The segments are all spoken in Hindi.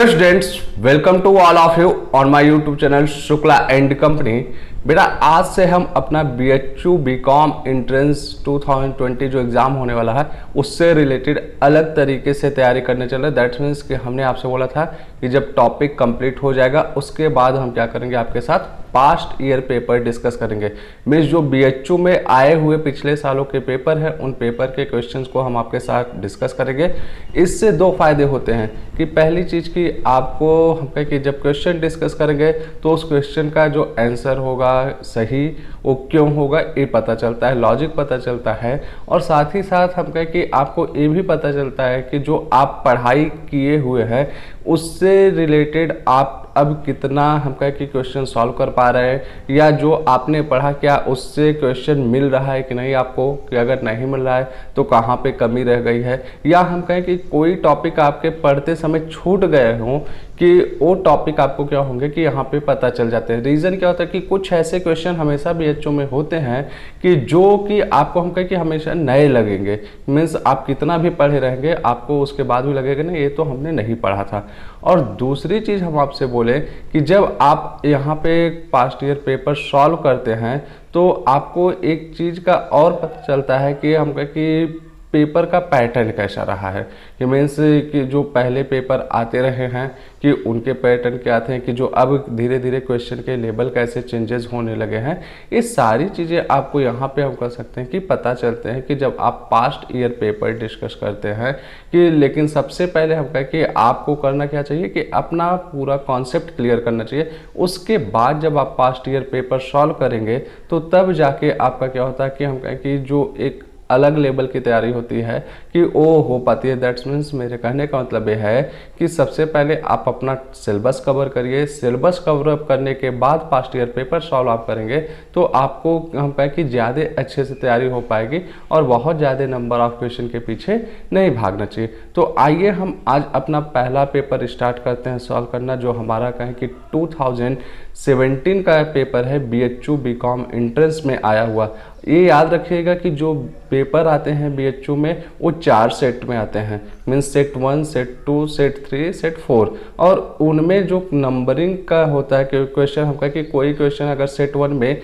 Students, welcome to all of you on my YouTube channel Shukla and company. बेटा, आज से हम अपना BHU बीकॉम एंट्रेंस 2020 जो एग्ज़ाम होने वाला है उससे रिलेटेड अलग तरीके से तैयारी करने चल रहे हैं। दैट्स मीन्स कि हमने आपसे बोला था कि जब टॉपिक कंप्लीट हो जाएगा उसके बाद हम क्या करेंगे, आपके साथ पास्ट ईयर पेपर डिस्कस करेंगे। मीन्स जो BHU में आए हुए पिछले सालों के पेपर हैं उन पेपर के क्वेश्चंस को हम आपके साथ डिस्कस करेंगे। इससे दो फायदे होते हैं कि पहली चीज़ कि आपको हम कहें कि जब क्वेश्चन डिस्कस करेंगे तो उस क्वेश्चन का जो आंसर होगा सही वो क्यों होगा ये पता चलता है, लॉजिक पता चलता है। और साथ ही साथ हम कहें कि आपको ये भी पता चलता है कि जो आप पढ़ाई किए हुए हैं उससे रिलेटेड आप अब कितना हम कहें कि क्वेश्चन सॉल्व कर पा रहे हैं, या जो आपने पढ़ा क्या उससे क्वेश्चन मिल रहा है कि नहीं आपको, कि अगर नहीं मिल रहा है तो कहाँ पे कमी रह गई है, या हम कहें कि कोई टॉपिक आपके पढ़ते समय छूट गए हों कि वो टॉपिक आपको क्या होंगे कि यहाँ पे पता चल जाते हैं। रीज़न क्या होता है कि कुछ ऐसे क्वेश्चन हमेशा BHU में होते हैं कि जो कि आपको हम कहें कि हमेशा नए लगेंगे। मीन्स आप कितना भी पढ़े रहेंगे आपको उसके बाद भी लगेगा ना ये तो हमने नहीं पढ़ा था। और दूसरी चीज़ हम आपसे बोले कि जब आप यहाँ पे पास्ट ईयर पेपर सॉल्व करते हैं तो आपको एक चीज़ का और पता चलता है कि हम कहें कि पेपर का पैटर्न कैसा रहा है, कि मीन्स कि जो पहले पेपर आते रहे हैं कि उनके पैटर्न क्या थे, कि जो अब धीरे धीरे क्वेश्चन के लेवल कैसे चेंजेस होने लगे हैं। ये सारी चीज़ें आपको यहाँ पे हम कह सकते हैं कि पता चलते हैं कि जब आप पास्ट ईयर पेपर डिस्कस करते हैं कि। लेकिन सबसे पहले हम कहें कि आपको करना क्या चाहिए कि अपना पूरा कॉन्सेप्ट क्लियर करना चाहिए। उसके बाद जब आप पास्ट ईयर पेपर सॉल्व करेंगे तो तब जाके आपका क्या होता है कि हम कहें कि जो एक अलग लेवल की तैयारी होती है कि वो हो पाती है। दैट्स मीन्स मेरे कहने का मतलब ये है कि सबसे पहले आप अपना सिलेबस कवर करिए। सिलेबस कवर अप करने के बाद पास्ट ईयर पेपर सॉल्व आप करेंगे तो आपको हम कहें कि ज़्यादा अच्छे से तैयारी हो पाएगी और बहुत ज़्यादा नंबर ऑफ क्वेश्चन के पीछे नहीं भागना चाहिए। तो आइए हम आज अपना पहला पेपर स्टार्ट करते हैं सॉल्व करना, जो हमारा कहें कि 2017 का पेपर है BHU बीकॉम एंट्रेंस में आया हुआ। ये याद रखिएगा कि जो पेपर आते हैं BHU में वो 4 सेट में आते हैं। Means set 1, set 2, set 3, set 4। और उनमें जो नंबरिंग का होता है कि क्वेश्चन हम कहें कि कोई क्वेश्चन अगर सेट 1 में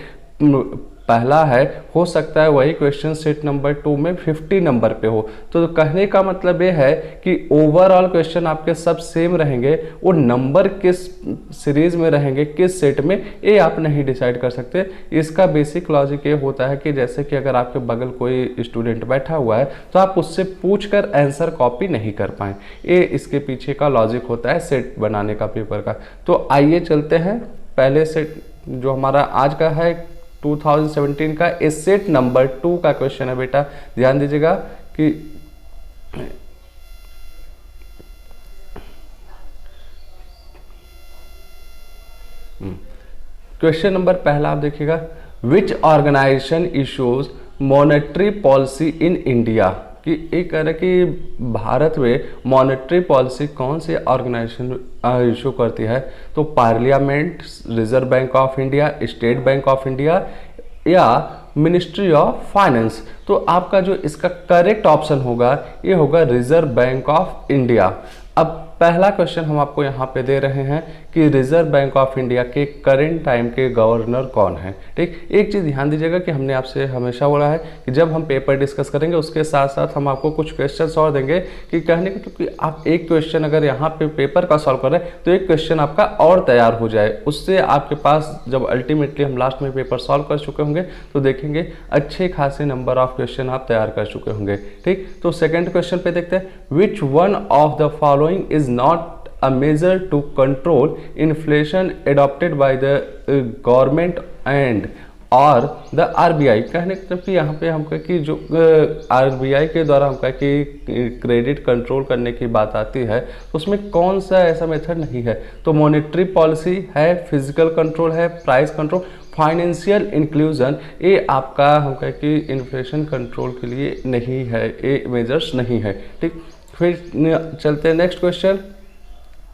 पहला है, हो सकता है वही क्वेश्चन सेट नंबर 2 में 50 नंबर पे हो। तो कहने का मतलब ये है कि ओवरऑल क्वेश्चन आपके सब सेम रहेंगे, वो नंबर किस सीरीज में रहेंगे किस सेट में ये आप नहीं डिसाइड कर सकते। इसका बेसिक लॉजिक ये होता है कि जैसे कि अगर आपके बगल कोई स्टूडेंट बैठा हुआ है तो आप उससे पूछ कर आंसर कॉपी नहीं कर पाएँ, ये इसके पीछे का लॉजिक होता है सेट बनाने का पेपर का। तो आइए चलते हैं पहले सेट जो हमारा आज का है 2017 का सेट नंबर 2 का क्वेश्चन है। बेटा ध्यान दीजिएगा कि क्वेश्चन नंबर पहला आप देखिएगा, which organisation issues monetary policy in India. कि एक कह रहे कि भारत में मॉनेटरी पॉलिसी कौन से ऑर्गेनाइजेशन इशू करती है। तो parliament, reserve bank of India, state bank of India या मिनिस्ट्री ऑफ फाइनेंस। तो आपका जो इसका करेक्ट ऑप्शन होगा ये होगा रिजर्व बैंक ऑफ इंडिया। अब पहला क्वेश्चन हम आपको यहाँ पे दे रहे हैं कि रिजर्व बैंक ऑफ इंडिया के करेंट टाइम के गवर्नर कौन है। ठीक, एक चीज़ ध्यान दीजिएगा कि हमने आपसे हमेशा बोला है कि जब हम पेपर डिस्कस करेंगे उसके साथ साथ हम आपको कुछ क्वेश्चन और देंगे कि कहने के, क्योंकि आप एक क्वेश्चन अगर यहाँ पे पेपर का सॉल्व कर रहे हैं तो एक क्वेश्चन आपका और तैयार हो जाए। उससे आपके पास जब अल्टीमेटली हम लास्ट में पेपर सॉल्व कर चुके होंगे तो देखेंगे अच्छे खासे नंबर ऑफ क्वेश्चन आप तैयार कर चुके होंगे। ठीक, तो सेकेंड क्वेश्चन पे देखते हैं, विच one of the following is not a measure to control inflation adopted by the government and और द RBI। कहने का मतलब कि यहाँ पे हम कहें कि जो RBI के द्वारा हम कहें कि क्रेडिट कंट्रोल करने की बात आती है उसमें कौन सा ऐसा मेथड नहीं है। तो मॉनेटरी पॉलिसी है, फिजिकल कंट्रोल है, प्राइस कंट्रोल, फाइनेंशियल इंक्लूजन, ये आपका हम कहें कि इन्फ्लेशन कंट्रोल के लिए नहीं है, ये मेजर्स नहीं है। ठीक, फिर चलते हैं next question,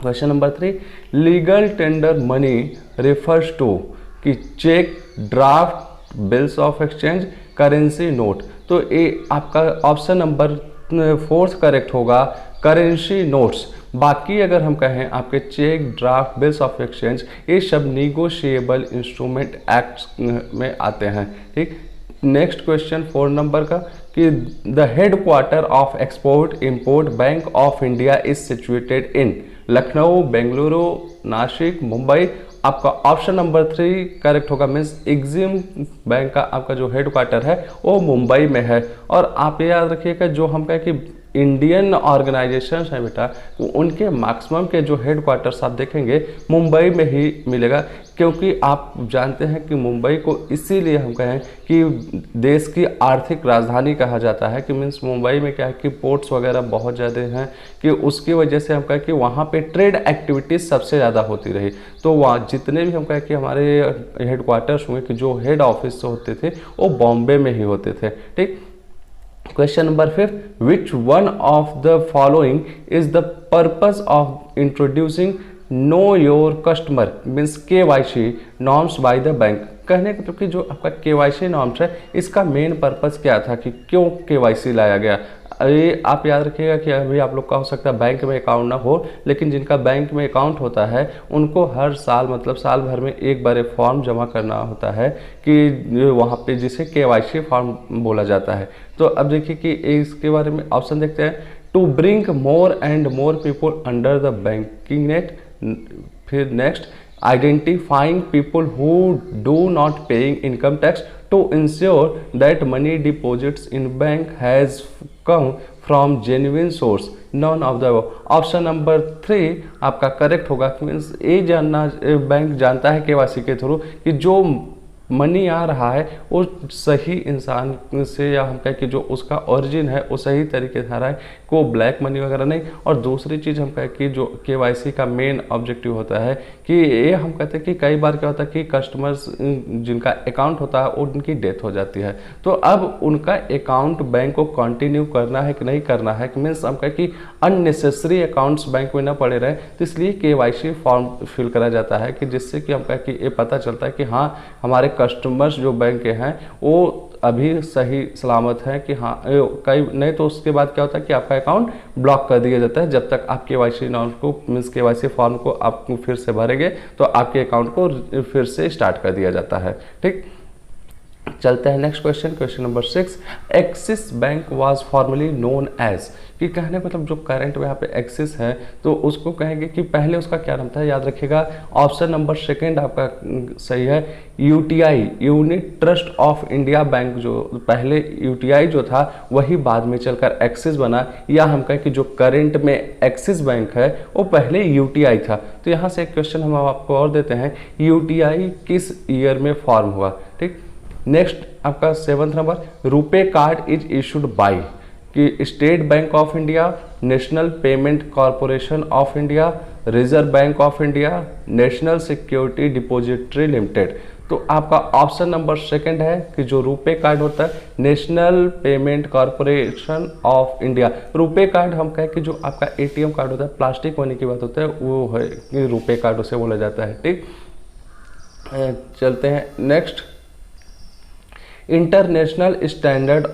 question number 3, legal tender money refers to कि cheque, draft, bills of exchange, currency note. तो ये आपका ऑप्शन नंबर 4 करेक्ट होगा, करेंसी नोट्स। बाकी अगर हम कहें आपके cheque, draft, bills of exchange, ये सब निगोशिएबल इंस्ट्रूमेंट एक्ट में आते हैं। ठीक, नेक्स्ट क्वेश्चन 4 नंबर का कि the headquarter of export import bank of India is situated in Lucknow, Bengaluru, Nashik, Mumbai. आपका ऑप्शन नंबर 3 करेक्ट होगा, मीन्स एग्जिम बैंक का आपका जो हेडक्वार्टर है वो मुंबई में है। और आप याद रखिएगा जो हम कहें कि इंडियन ऑर्गेनाइजेशन है बेटा, उनके मैक्सिमम के जो हेडक्वार्टर्स आप देखेंगे मुंबई में ही मिलेगा, क्योंकि आप जानते हैं कि मुंबई को इसीलिए हम कहें कि देश की आर्थिक राजधानी कहा जाता है कि मीन्स मुंबई में क्या है कि पोर्ट्स वगैरह बहुत ज़्यादा हैं, कि उसकी वजह से हम कहें कि वहाँ पे ट्रेड एक्टिविटीज़ सबसे ज़्यादा होती रही। तो वहाँ जितने भी हम कहें कि हमारे हेडक्वार्टर्स हुए कि जो हेड ऑफिस होते थे वो बॉम्बे में ही होते थे। ठीक, question number 5, which one of the following is the purpose of introducing know your customer means KYC norms by the bank. कहने का मतलब कि जो आपका KYC नॉर्म्स है इसका मेन पर्पस क्या था, कि क्यों KYC लाया गया। ये आप याद रखिएगा कि अभी आप लोग का हो सकता है बैंक में अकाउंट ना हो, लेकिन जिनका बैंक में अकाउंट होता है उनको हर साल मतलब साल भर में एक बार फॉर्म जमा करना होता है कि वहाँ पे जिसे KYC फॉर्म बोला जाता है। तो अब देखिए कि इसके बारे में ऑप्शन देखते हैं, to bring more and more people under the banking net. फिर next, identifying people who do not paying income tax to ensure that money deposits in bank has come from genuine source, none of the above। Option number 3 आपका करेक्ट होगा, मीन्स ये जानना बैंक जानता है KYC के थ्रू कि जो मनी आ रहा है वो सही इंसान से, या हम कहें कि जो उसका ओरिजिन है वो सही तरीके से आ रहा है, को ब्लैक मनी वगैरह नहीं। और दूसरी चीज़ हम कहें कि जो KYC का मेन ऑब्जेक्टिव होता है कि ये हम कहते हैं कि कई बार क्या होता है कि कस्टमर्स जिनका अकाउंट होता है उनकी डेथ हो जाती है, तो अब उनका अकाउंट बैंक को कंटिन्यू करना है कि नहीं करना है, कि मीन्स हम कहें कि अननेसेसरी अकाउंट्स बैंक में न पड़े रहे, तो इसलिए KYC फॉर्म फिल करा जाता है कि जिससे कि हम कहें कि ये पता चलता है कि हाँ हमारे कस्टमर्स जो बैंक के हैं वो अभी सही सलामत है, कि हाँ कई नहीं तो उसके बाद क्या होता है कि आपका अकाउंट ब्लॉक कर दिया जाता है। जब तक आप KYC नॉर्म को मीन्स KYC फॉर्म को आप फिर से भरेंगे तो आपके अकाउंट को फिर से स्टार्ट कर दिया जाता है। ठीक, चलते हैं next question, question number 6, Axis Bank was formerly known as. कि कहने मतलब जो करंट में यहाँ पे एक्सिस है तो उसको कहेंगे कि पहले उसका क्या नाम था, याद रखिएगा ऑप्शन नंबर 2 आपका सही है, UTI unit trust of India bank. जो पहले UTI जो था वही बाद में चलकर एक्सिस बना, या हम कहें कि जो करंट में एक्सिस बैंक है वो पहले UTI था। तो यहाँ से एक क्वेश्चन हम आपको और देते हैं, UTI किस ईयर में फॉर्म हुआ। ठीक, नेक्स्ट आपका 7 number, RuPay card is issued by कि state bank of India, national payment corporation of India, reserve bank of India, national security depository limited. तो आपका ऑप्शन नंबर 2 है कि जो रुपे कार्ड होता है national payment corporation of India. RuPay card हम कहें कि जो आपका ATM कार्ड होता है, प्लास्टिक मनी की बात होता है, वो है कि रुपे कार्ड उसे बोला जाता है। ठीक, चलते हैं next, international standard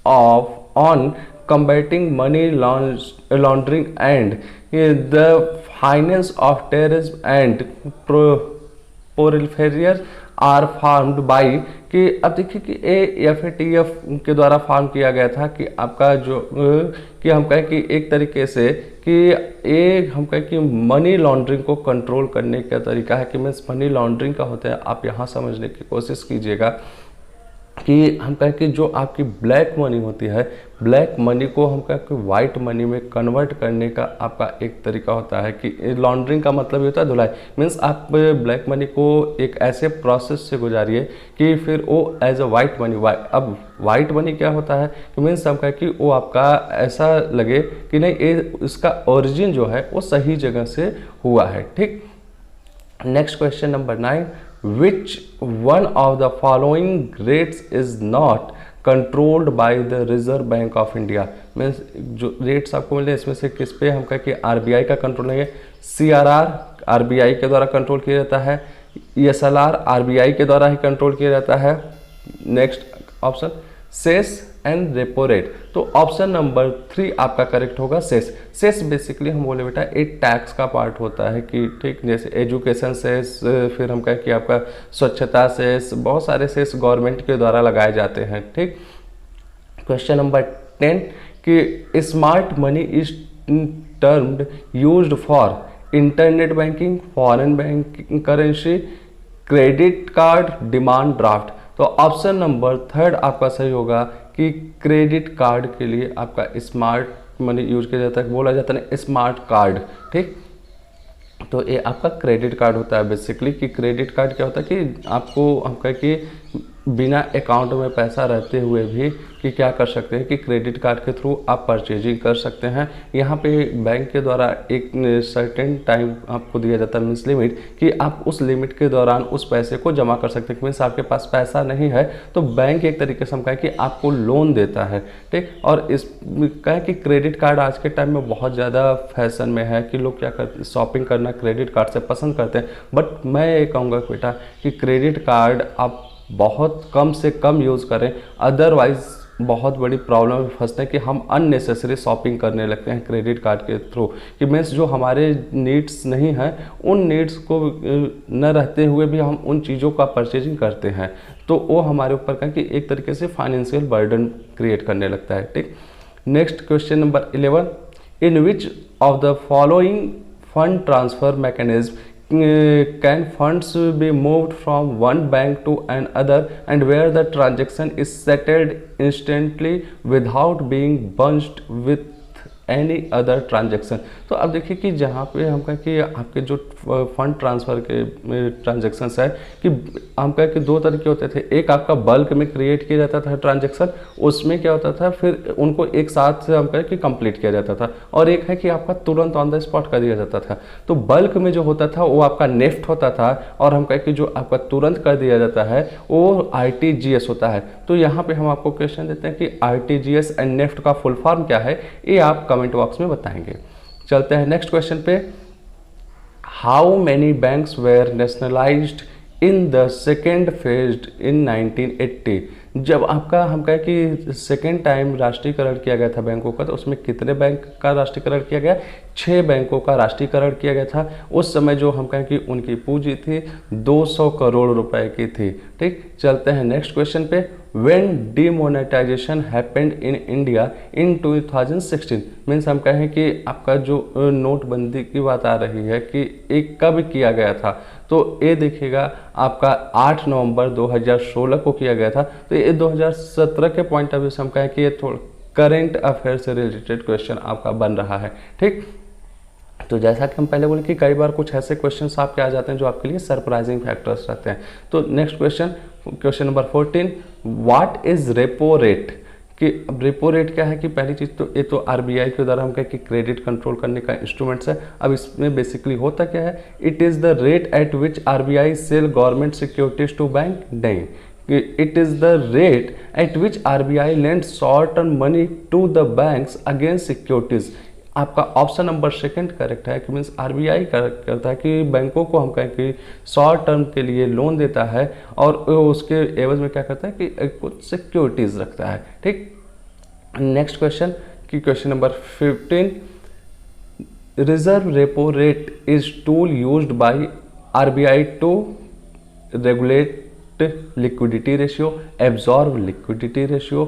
of on combating money laundering and the finance of terrorism and proliferation are formed by। कि अब देखिए कि FATF के द्वारा फॉर्म किया गया था कि आपका जो कि हम कहें कि एक तरीके से कि ये हम कहें कि मनी लॉन्ड्रिंग को कंट्रोल करने का तरीका है, कि मीन्स मनी लॉन्ड्रिंग का होता है, आप यहाँ समझने की कोशिश कीजिएगा कि हम कहें कि जो आपकी ब्लैक मनी होती है, ब्लैक मनी को हम कहें कि वाइट मनी में कन्वर्ट करने का आपका एक तरीका होता है। कि लॉन्ड्रिंग का मतलब ये होता है धुलाई, मीन्स आप ब्लैक मनी को एक ऐसे प्रोसेस से गुजारिए कि फिर वो एज अ वाइट मनी। अब वाइट मनी क्या होता है कि मीन्स हम कहें कि वो आपका ऐसा लगे कि नहीं ये इसका ओरिजिन जो है वो सही जगह से हुआ है। ठीक, next question number 9, which one of the following rates is not controlled by the Reserve Bank of India। Means जो रेट्स आपको मिले इसमें से किस पे हम कहें कि RBI का कंट्रोल नहीं है, CRR RBI के द्वारा कंट्रोल किया जाता है, SLR RBI के द्वारा ही कंट्रोल किया जाता है। Next option, cess and repo rate. तो ऑप्शन नंबर 3 आपका करेक्ट होगा सेस। सेस बेसिकली हम बोले बेटा एक टैक्स का पार्ट होता है कि ठीक, जैसे एजुकेशन सेस, फिर हम कहें कि आपका स्वच्छता सेस, बहुत सारे सेस गवर्नमेंट के द्वारा लगाए जाते हैं। ठीक, क्वेश्चन नंबर 10 कि smart money is termed used for internet banking, foreign banking currency, credit card, demand draft. तो ऑप्शन नंबर 3 आपका सही होगा कि क्रेडिट कार्ड के लिए आपका स्मार्ट मनी यूज किया जाता है, बोला जाता है स्मार्ट कार्ड। ठीक, तो ये आपका क्रेडिट कार्ड होता है बेसिकली। कि क्रेडिट कार्ड क्या होता है कि आपको हम कहें कि बिना अकाउंट में पैसा रहते हुए भी कि क्या कर सकते हैं कि क्रेडिट कार्ड के थ्रू आप परचेजिंग कर सकते हैं। यहाँ पे बैंक के द्वारा एक सर्टेन टाइम आपको दिया जाता है, मीन्स लिमिट, कि आप उस लिमिट के दौरान उस पैसे को जमा कर सकते हैं। मीन्स आपके पास पैसा नहीं है तो बैंक एक तरीके से हम कहें कि आपको लोन देता है। ठीक, और इस कहें कि क्रेडिट कार्ड आज के टाइम में बहुत ज़्यादा फैशन में है कि लोग क्या करते, शॉपिंग करना क्रेडिट कार्ड से पसंद करते हैं। बट मैं ये कहूँगा बेटा कि क्रेडिट कार्ड आप बहुत कम से कम यूज़ करें, अदरवाइज बहुत बड़ी प्रॉब्लम में फंसते हैं कि हम अननेसेसरी शॉपिंग करने लगते हैं क्रेडिट कार्ड के थ्रू। कि मीन्स जो हमारे नीड्स नहीं हैं उन नीड्स को न रहते हुए भी हम उन चीज़ों का परचेजिंग करते हैं, तो वो हमारे ऊपर का कि एक तरीके से फाइनेंशियल बर्डन क्रिएट करने लगता है। ठीक, next question number 11, in which of the following fund transfer mechanism can funds be moved from one bank to another and where the transaction is settled instantly without being bunched with any other transaction. तो अब देखिए कि जहाँ पे हम कहें कि आपके जो फंड ट्रांसफ़र के ट्रांजेक्शन्स है कि हम कहें कि 2 तरीके होते थे। एक आपका बल्क में क्रिएट किया जाता था ट्रांजेक्शन, उसमें क्या होता था फिर उनको एक साथ से हम कहें कि कंप्लीट किया जाता था, और एक है कि आपका तुरंत ऑन द स्पॉट कर दिया जाता था। तो बल्क में जो होता था वो आपका नेफ्ट होता था, और हम कहें कि जो आपका तुरंत कर दिया जाता है वो RTGS होता है। तो यहाँ पे हम आपको क्वेश्चन देते हैं कि RTGS एंड नेफ्ट का फुल फॉर्म क्या है, ये आप कमेंट बॉक्स में बताएंगे। चलते हैं नेक्स्ट क्वेश्चन पे। How many banks were nationalised in the second phase in 1980? जब आपका हम कहें कि सेकेंड टाइम राष्ट्रीयकरण किया गया था बैंकों का, तो उसमें कितने बैंक का राष्ट्रीयकरण किया गया? 6 बैंकों का राष्ट्रीयकरण किया गया था। उस समय जो हम कहें कि उनकी पूंजी थी 200 करोड़ रुपए की थी। ठीक, चलते हैं नेक्स्ट क्वेश्चन पे। When demonetization happened in India in 2016? Means हम कहें कि आपका जो नोटबंदी की बात आ रही है कि एक कब किया गया था, तो ये देखिएगा आपका 8 नवंबर 2016 को किया गया था। तो ये 2017 के पॉइंट ऑफ व्यू से हम कहें कि ये थोड़ा करेंट अफेयर से रिलेटेड क्वेश्चन आपका बन रहा है। ठीक, तो जैसा कि हम पहले बोले कि कई बार कुछ ऐसे क्वेश्चंस आपके आ जाते हैं जो आपके लिए सरप्राइजिंग फैक्टर्स रहते हैं। तो next question number 14, what is repo rate? कि अब रेपो रेट क्या है कि पहली चीज़ तो ये तो RBI के द्वारा हम कहें कि क्रेडिट कंट्रोल करने का इंस्ट्रूमेंट्स है। अब इसमें बेसिकली होता क्या है, it is the rate at which RBI sell government securities to bank. नहीं, it is the rate at which RBI lends short-term money to the banks against securities। आपका ऑप्शन नंबर 2 करेक्ट है कि मीन्स RBI करता है कि बैंकों को हम कहें कि शॉर्ट टर्म के लिए लोन देता है और उसके एवज में क्या करता है कि कुछ सिक्योरिटीज रखता है। ठीक, नेक्स्ट क्वेश्चन की question number 15, reserve repo rate is tool used by RBI to regulate liquidity ratio, absorb liquidity ratio,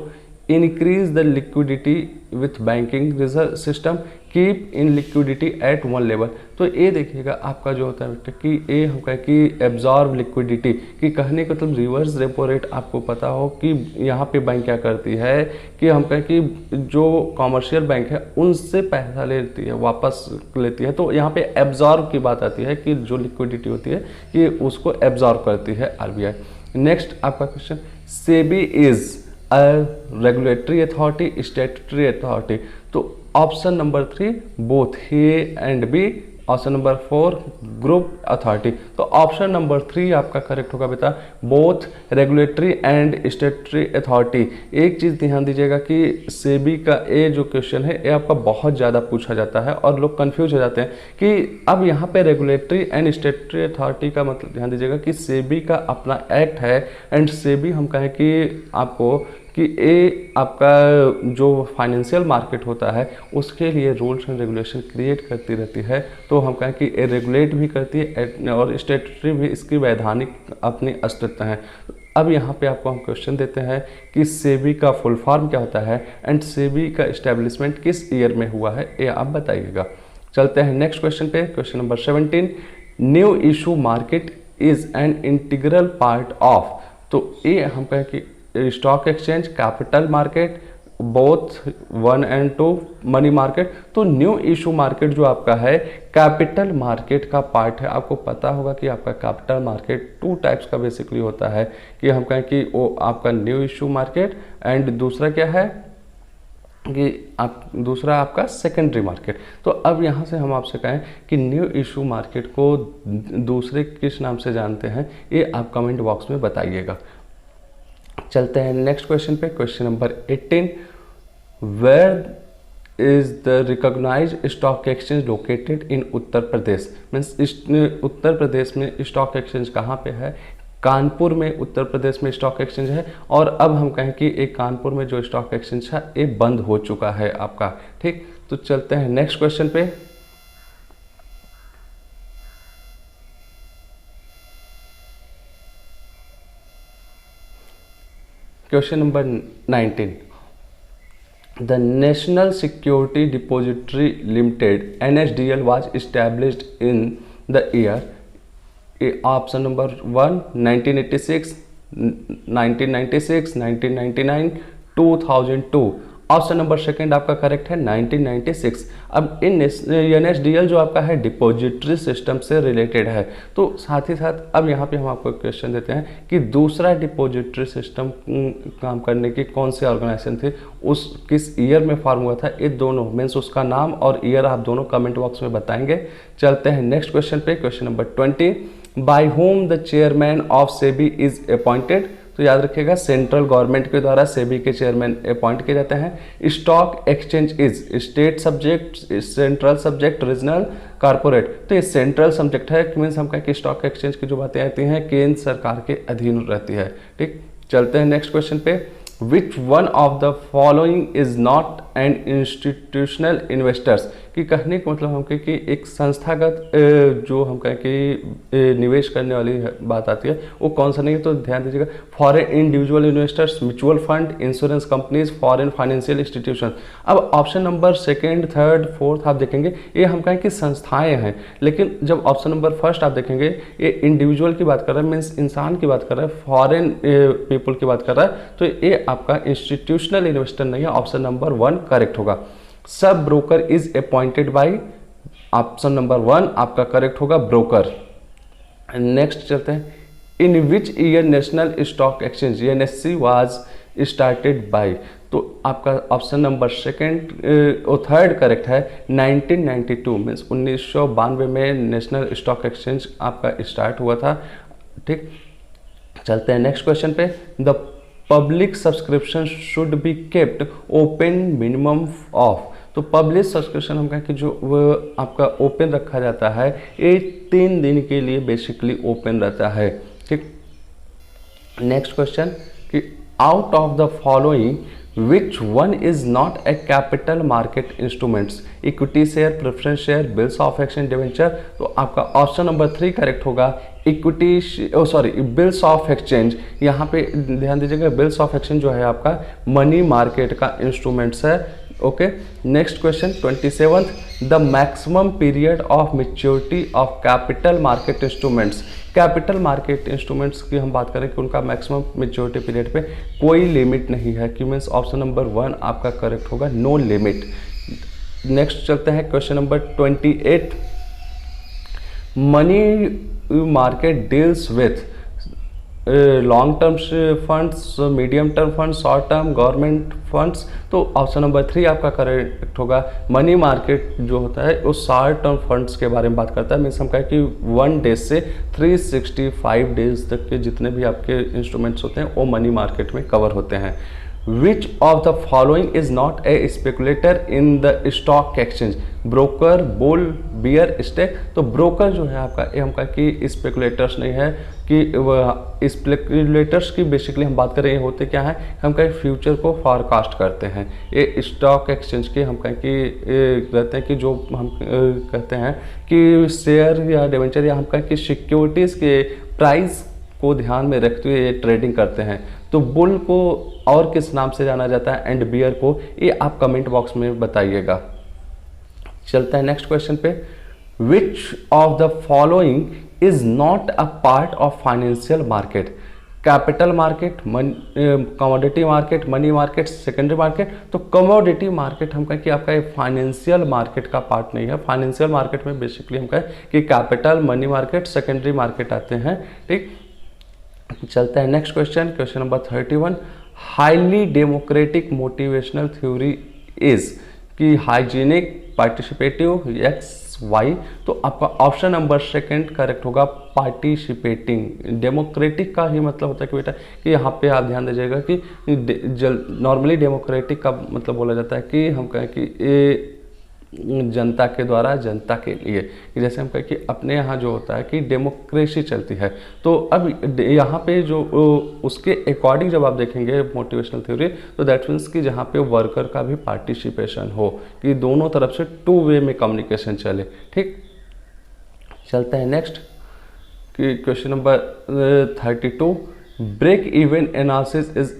increase the liquidity with banking reserve system, keep in liquidity at one level। तो ये देखिएगा आपका जो होता है कि ये हम कहें कि एब्जॉर्ब लिक्विडिटी की कहने का मतलब रिवर्स रेपो रेट आपको पता हो कि यहाँ पे बैंक क्या करती है कि हम कहें कि जो कॉमर्शियल बैंक है उनसे पैसा लेती है, वापस लेती है। तो यहाँ पे एब्जॉर्ब की बात आती है कि जो लिक्विडिटी होती है ये उसको एब्जॉर्ब करती है RBI। नेक्स्ट आपका question, SEBI is a regulatory authority, statutory authority? तो option number 3 both A and B, option number 4 group authority. तो ऑप्शन नंबर 3 आपका करेक्ट होगा बेटा, both regulatory and statutory authority. एक चीज़ ध्यान दीजिएगा कि सेबी का ये जो क्वेश्चन है ये आपका बहुत ज़्यादा पूछा जाता है और लोग कंफ्यूज हो जाते हैं कि अब यहाँ पे रेगुलेटरी एंड स्टैट्यूटरी अथॉरिटी का मतलब ध्यान दीजिएगा कि सेबी का अपना एक्ट है एंड सेबी हम कहें कि आपको कि ये आपका जो फाइनेंशियल मार्केट होता है उसके लिए रूल्स एंड रेगुलेशन क्रिएट करती रहती है। तो हम कहें कि ये रेगुलेट भी करती है और स्टेटरी भी इसकी वैधानिक अपनी अस्तित्व है। अब यहाँ पे आपको हम क्वेश्चन देते हैं कि सेबी का फुल फॉर्म क्या होता है एंड सेबी का इस्टेब्लिशमेंट किस ईयर में हुआ है, ये आप बताइएगा। चलते हैं नेक्स्ट क्वेश्चन पे, question number 17। New issue market is an integral part of, तो ये हम कहें कि stock exchange, capital market, both 1 and 2 money market. तो न्यू इशू मार्केट जो आपका है कैपिटल मार्केट का पार्ट है। आपको पता होगा कि आपका कैपिटल मार्केट 2 टाइप्स का बेसिकली होता है, कि हम कहें कि वो आपका न्यू इशू मार्केट एंड दूसरा क्या है कि दूसरा आपका सेकेंडरी मार्केट। तो अब यहाँ से हम आपसे कहें कि न्यू इशू मार्केट को दूसरे किस नाम से जानते हैं, ये आप कमेंट बॉक्स में बताइएगा। चलते हैं नेक्स्ट क्वेश्चन पे, question number 18। Where is the recognised stock exchange located in Uttar Pradesh. Means Uttar Pradesh में स्टॉक एक्सचेंज कहाँ पे है? कानपुर में उत्तर प्रदेश में स्टॉक एक्सचेंज है। और अब हम कहें कि एक कानपुर में जो स्टॉक एक्सचेंज है ये बंद हो चुका है आपका। ठीक, तो चलते हैं नेक्स्ट क्वेश्चन पे। Question number 19। The national security depository limited NSDL was established in the year. Option number 1 1986, 1996, 1999, 2002। Option number second आपका करेक्ट है 1996। अब इन NSDL जो आपका है डिपॉजिटरी सिस्टम से रिलेटेड है। तो साथ ही साथ अब यहाँ पे हम आपको क्वेश्चन देते हैं कि दूसरा डिपॉजिटरी सिस्टम काम करने की कौन सी ऑर्गेनाइजेशन थी, उस किस ईयर में फॉर्म हुआ था, ये दोनों मीन्स उसका नाम और ईयर आप दोनों कमेंट बॉक्स में बताएंगे। चलते हैं नेक्स्ट क्वेश्चन पे, question number 20। By whom the chairman of SEBI is appointed. तो याद रखिएगा सेंट्रल गवर्नमेंट के द्वारा सेबी के चेयरमैन अपॉइंट किए जाते हैं। Stock exchange is state subject, central subject, regional, corporate. तो ये सेंट्रल सब्जेक्ट है, मीन्स हम कहें कि स्टॉक एक्सचेंज की जो बातें आती हैं केंद्र सरकार के अधीन रहती है। ठीक, चलते हैं नेक्स्ट क्वेश्चन पे। विच one of the following is not an institutional investors. कि कहने का मतलब हम कहें कि एक संस्थागत जो हम कहें कि निवेश करने वाली बात आती है वो कौन सा नहीं है, तो ध्यान दीजिएगा। Foreign individual investors, mutual fund, insurance companies, foreign financial institution. अब option number second, third, fourth आप देखेंगे ये हम कहें कि संस्थाएं हैं, लेकिन जब ऑप्शन नंबर फर्स्ट आप देखेंगे ये इंडिविजुअल की बात कर रहा है, मीन्स इंसान की बात कर रहा है, फॉरेन पीपल की बात कर रहा है, तो ये आपका इंस्टीट्यूशनल इन्वेस्टर नहीं है। ऑप्शन नंबर 1 करेक्ट होगा। सब broker is appointed by, option number 1 आपका करेक्ट होगा, ब्रोकर। नेक्स्ट चलते हैं। In which year national stock exchange NSE was started by. तो आपका ऑप्शन नंबर सेकेंड और थर्ड करेक्ट है 1992, मीन्स 1992 में नेशनल स्टॉक एक्सचेंज आपका स्टार्ट हुआ था। ठीक, चलते हैं नेक्स्ट क्वेश्चन पे। The public subscription should be kept open minimum of. तो पब्लिक सब्सक्रिप्शन हम कहें कि जो वो आपका ओपन रखा जाता है ये 3 दिन के लिए बेसिकली ओपन रहता है। ठीक, नेक्स्ट क्वेश्चन कि out of the following which one is not A capital market instruments. Equity share, preference share, bills of exchange, debenture. तो आपका ऑप्शन नंबर 3 करेक्ट होगा, इक्विटी बिल्स ऑफ एक्सचेंज। यहाँ पे ध्यान दीजिएगा बिल्स ऑफ एक्सचेंज जो है आपका मनी मार्केट का इंस्ट्रूमेंट्स है। Okay, next question 27। The maximum period of maturity of capital market instruments. Capital market instruments की हम बात करें कि उनका मैक्सिमम मेच्योरिटी पीरियड पे कोई लिमिट नहीं है, कि मीन्स ऑप्शन नंबर 1 आपका करेक्ट होगा, नो लिमिट। नेक्स्ट चलते हैं question number 28। Money market deals with long term funds, medium term funds, short term, government funds. तो ऑप्शन नंबर 3 आपका करेक्ट होगा। मनी मार्केट जो होता है वो शॉर्ट टर्म फंड्स के बारे में बात करता है, मीन्स हम कहें कि 1 डेज से 365 डेज तक के जितने भी आपके इंस्ट्रूमेंट्स होते हैं वो मनी मार्केट में कवर होते हैं। Which of the following is not a speculator in the stock exchange. Broker, bull, bear, stake. तो ब्रोकर जो है आपका ये हमका कि स्पेकुलेटर्स नहीं है कि स्पेकुलेटर्स की बेसिकली हम बात करें, ये होते क्या है, हम कहीं फ्यूचर को फॉरकास्ट करते हैं। ये स्टॉक एक्सचेंज के हम कहें कि कहते हैं कि जो हम कहते हैं कि शेयर या डिवेंचर या हम कहें कि सिक्योरिटीज़ के प्राइस को ध्यान में रखते हुए ये ट्रेडिंग करते हैं। तो बुल को और किस नाम से जाना जाता है एंड बियर को, ये आप कमेंट बॉक्स में बताइएगा। चलते हैं नेक्स्ट क्वेश्चन पे। विच of the following is not a part of financial market? Capital market, commodity market, money market, secondary market. तो कमोडिटी मार्केट हम कहें कि आपका ये फाइनेंशियल मार्केट का पार्ट नहीं है। फाइनेंशियल मार्केट में बेसिकली हम कहें कि capital, money market, secondary market आते हैं। ठीक, चलते हैं next question, question number 31। Highly democratic motivational theory is कि हाइजीनिक, पार्टिसिपेटिव, एक्स, वाई। तो आपका ऑप्शन नंबर सेकंड करेक्ट होगा, पार्टिसिपेटिंग। डेमोक्रेटिक का ही मतलब होता है कि बेटा कि यहाँ पे आप ध्यान दीजिएगा कि नॉर्मली डेमोक्रेटिक का मतलब बोला जाता है कि हम कहें कि ये जनता के द्वारा जनता के लिए, जैसे हम कहें कि अपने यहाँ जो होता है कि डेमोक्रेसी चलती है। तो अब यहाँ पे जो उसके अकॉर्डिंग जब आप देखेंगे मोटिवेशनल थ्योरी, तो दैट मीन्स कि जहाँ पे वर्कर का भी पार्टिसिपेशन हो, कि दोनों तरफ से टू वे में कम्युनिकेशन चले। ठीक, चलते हैं नेक्स्ट कि question number 32। Break even analysis is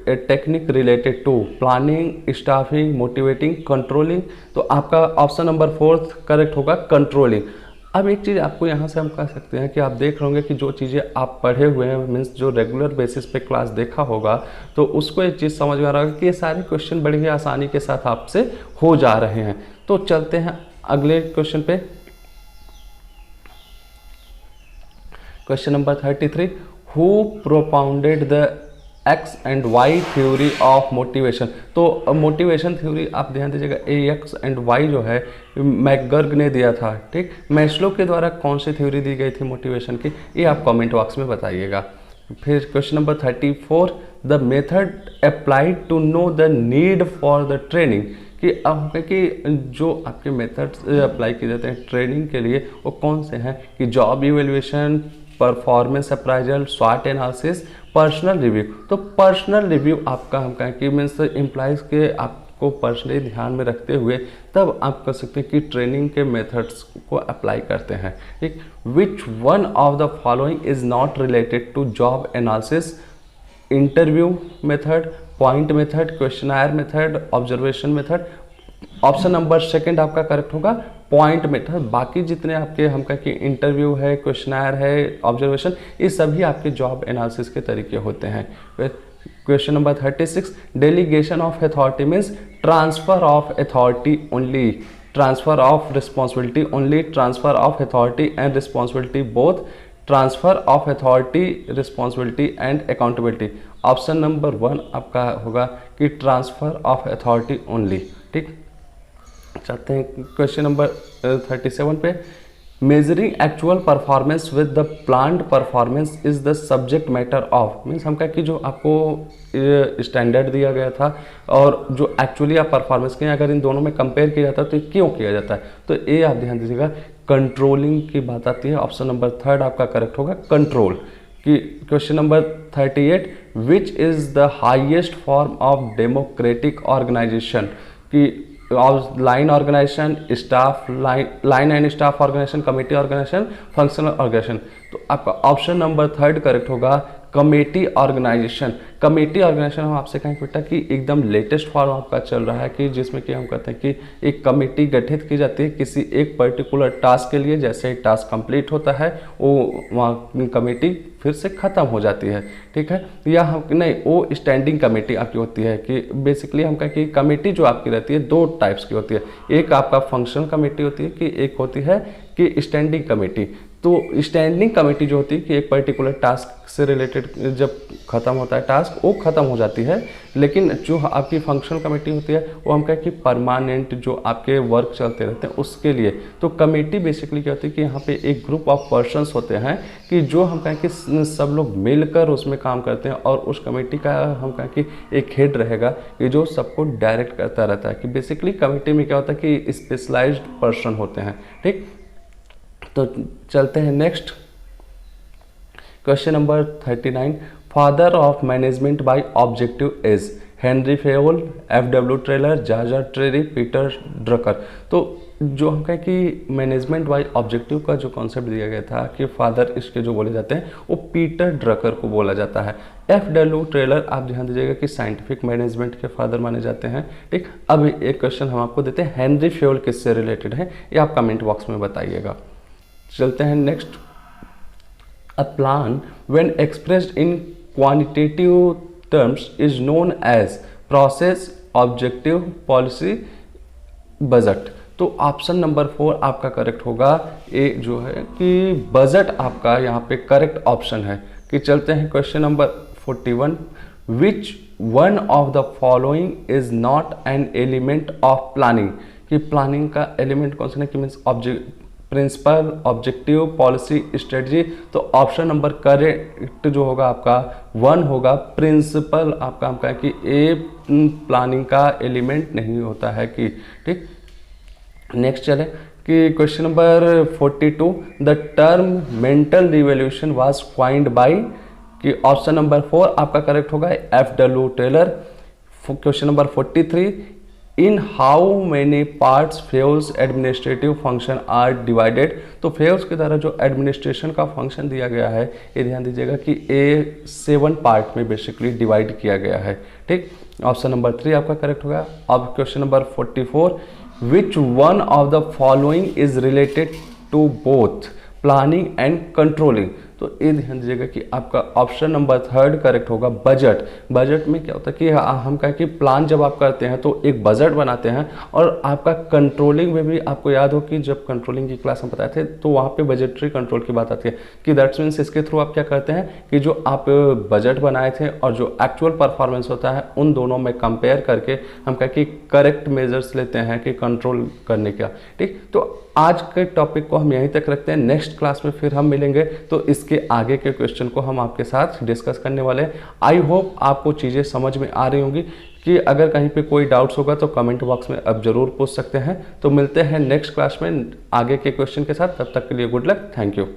a technique related to planning, staffing, motivating, controlling. तो आपका ऑप्शन नंबर 4 करेक्ट होगा, कंट्रोलिंग। अब एक चीज़ आपको यहाँ से हम कह सकते हैं कि आप देख रहे होंगे कि जो चीज़ें आप पढ़े हुए हैं, मीन्स जो रेगुलर बेसिस पे क्लास देखा होगा, तो उसको एक चीज़ समझ में आ रहा होगा कि ये सारे क्वेश्चन बड़ी ही आसानी के साथ आपसे हो जा रहे हैं। तो चलते हैं अगले क्वेश्चन पे, question number 33। Who propounded the X and Y theory of motivation? तो मोटिवेशन थ्योरी आप ध्यान दीजिएगा, ए एक्स एंड वाई जो है मैकगर्ग ने दिया था। ठीक, मैस्लो के द्वारा कौन सी थ्योरी दी गई थी मोटिवेशन की, ये आप कमेंट बॉक्स में बताइएगा। फिर question number 34। The method applied to know the need for the training, कि अब कि जो आपके मेथड्स अप्लाई किए जाते हैं ट्रेनिंग के लिए वो कौन से हैं, कि जॉब इवेल्युएशन, परफॉर्मेंस अप्राइजल, स्वॉट एनालिसिस, पर्सनल रिव्यू। तो पर्सनल रिव्यू आपका हम कहें कि मीन्स एम्प्लॉइज़ के आपको पर्सनली ध्यान में रखते हुए तब आप कर सकते हैं कि ट्रेनिंग के मेथड्स को अप्लाई करते हैं। ठीक, which one of the following is not related to job analysis? Interview method, point method, questionnaire method, observation method. Option number second आपका करेक्ट होगा, पॉइंट मेथड। बाकी जितने आपके हम कहें कि इंटरव्यू है, क्वेश्चनायर है, ऑब्जर्वेशन, ये सभी आपके जॉब एनालिसिस के तरीके होते हैं। Question number 36। Delegation of authority means transfer of authority only, transfer of responsibility only, transfer of authority and responsibility both, transfer of authority, responsibility and accountability. Option number 1 आपका होगा कि ट्रांसफर ऑफ अथॉरिटी ओनली। ठीक, चाहते हैं क्वेश्चन नंबर 37 पे। Measuring actual performance with the planned performance is the subject matter of, means हम कहें कि जो आपको स्टैंडर्ड दिया गया था और जो एक्चुअली आप परफॉर्मेंस के, अगर इन दोनों में कंपेयर किया जाता है तो क्यों किया जाता है? तो ये आप ध्यान दीजिएगा, कंट्रोलिंग की बात आती है। ऑप्शन नंबर 3 आपका करेक्ट होगा, कंट्रोल। कि question number 38। Which is the highest form of democratic organisation? कि line organisation, staff line and staff organisation, committee organisation, functional organisation. तो आपका ऑप्शन नंबर 3 करेक्ट होगा, कमेटी ऑर्गेनाइजेशन। कमेटी ऑर्गेनाइजेशन हम आपसे कहें बेटा कि एकदम लेटेस्ट फॉर्म आपका चल रहा है, कि जिसमें कि हम कहते हैं कि एक कमेटी गठित की जाती है किसी एक पर्टिकुलर टास्क के लिए। जैसे ही टास्क कंप्लीट होता है वो वहाँ कमेटी फिर से ख़त्म हो जाती है। ठीक है, या हम नहीं, वो स्टैंडिंग कमेटी आपकी होती है। कि बेसिकली हम कहें कि कमेटी जो आपकी रहती है 2 टाइप्स की होती है। एक आपका फंक्शनल कमेटी होती है, कि एक होती है कि स्टैंडिंग कमेटी। तो स्टैंडिंग कमेटी जो होती है कि एक पर्टिकुलर टास्क से रिलेटेड जब खत्म होता है टास्क वो खत्म हो जाती है, लेकिन जो आपकी फंक्शनल कमेटी होती है वो हम कहें कि परमानेंट जो आपके वर्क चलते रहते हैं उसके लिए। तो कमेटी बेसिकली क्या होती है कि यहाँ पे एक ग्रुप ऑफ पर्सन्स होते हैं कि जो हम कहें कि सब लोग मिलकर उसमें काम करते हैं, और उस कमेटी का हम कहें कि एक हेड रहेगा कि जो सबको डायरेक्ट करता रहता है। कि बेसिकली कमेटी में क्या होता है कि स्पेशलाइज्ड पर्सन होते हैं। ठीक, तो चलते हैं next question number 39। Father of management by objective is Henry Fayol, F W. Taylor, George Terry, Peter Drucker. तो जो हम कहें कि मैनेजमेंट बाय ऑब्जेक्टिव का जो कॉन्सेप्ट दिया गया था कि फादर इसके जो बोले जाते हैं वो पीटर ड्रकर को बोला जाता है। एफ.डब्ल्यू. टेलर आप ध्यान दीजिएगा कि साइंटिफिक मैनेजमेंट के फादर माने जाते हैं। ठीक, अब एक क्वेश्चन हम आपको देते हैं, हेनरी फेयोल किससे रिलेटेड है, ये आप कमेंट बॉक्स में बताइएगा। चलते हैं next. A plan when expressed in quantitative terms is known as process, objective, policy, budget. तो ऑप्शन नंबर 4 आपका करेक्ट होगा। ए जो है कि बजट आपका यहाँ पे करेक्ट ऑप्शन है। कि चलते हैं question number 41। Which one of the following is not an element of planning. कि प्लानिंग का एलिमेंट कौन सा है कि means principle, objective, policy, strategy. तो ऑप्शन नंबर करेक्ट जो होगा आपका 1 होगा प्रिंसिपल। आपका हम कहें कि ए प्लानिंग का एलिमेंट नहीं होता है कि। ठीक, नेक्स्ट चले कि question number 42। The term mental revolution was coined by. कि ऑप्शन नंबर 4 आपका करेक्ट होगा F W. Taylor. Question number 43। In how many parts Fayol's administrative function are divided. तो फेल्स के द्वारा जो एडमिनिस्ट्रेशन का फंक्शन दिया गया है ये ध्यान दीजिएगा कि ए 7 पार्ट में बेसिकली डिवाइड किया गया है। ठीक, ऑप्शन नंबर 3 आपका करेक्ट होगा। अब question number 44। Which one of the following is related to both planning and controlling. तो ये ध्यान दीजिएगा कि आपका ऑप्शन नंबर 3 करेक्ट होगा बजट। बजट में क्या होता है कि हम कहें कि प्लान जब आप करते हैं तो एक बजट बनाते हैं, और आपका कंट्रोलिंग में भी आपको याद हो कि जब कंट्रोलिंग की क्लास हम बताए थे तो वहाँ पे बजटरी कंट्रोल की बात आती है कि दैट्स मीन्स इसके थ्रू आप क्या करते हैं कि जो आप बजट बनाए थे और जो एक्चुअल परफॉर्मेंस होता है उन दोनों में कंपेयर करके हम कहें कि करेक्ट मेजर्स लेते हैं कि कंट्रोल करने का। ठीक, तो आज के टॉपिक को हम यहीं तक रखते हैं। नेक्स्ट क्लास में फिर हम मिलेंगे तो इसके आगे के क्वेश्चन को हम आपके साथ डिस्कस करने वाले हैं। आई होप आपको चीज़ें समझ में आ रही होंगी। कि अगर कहीं पे कोई डाउट्स होगा तो कमेंट बॉक्स में अब जरूर पूछ सकते हैं। तो मिलते हैं नेक्स्ट क्लास में आगे के क्वेश्चन के साथ। तब तक के लिए गुड लक, थैंक यू।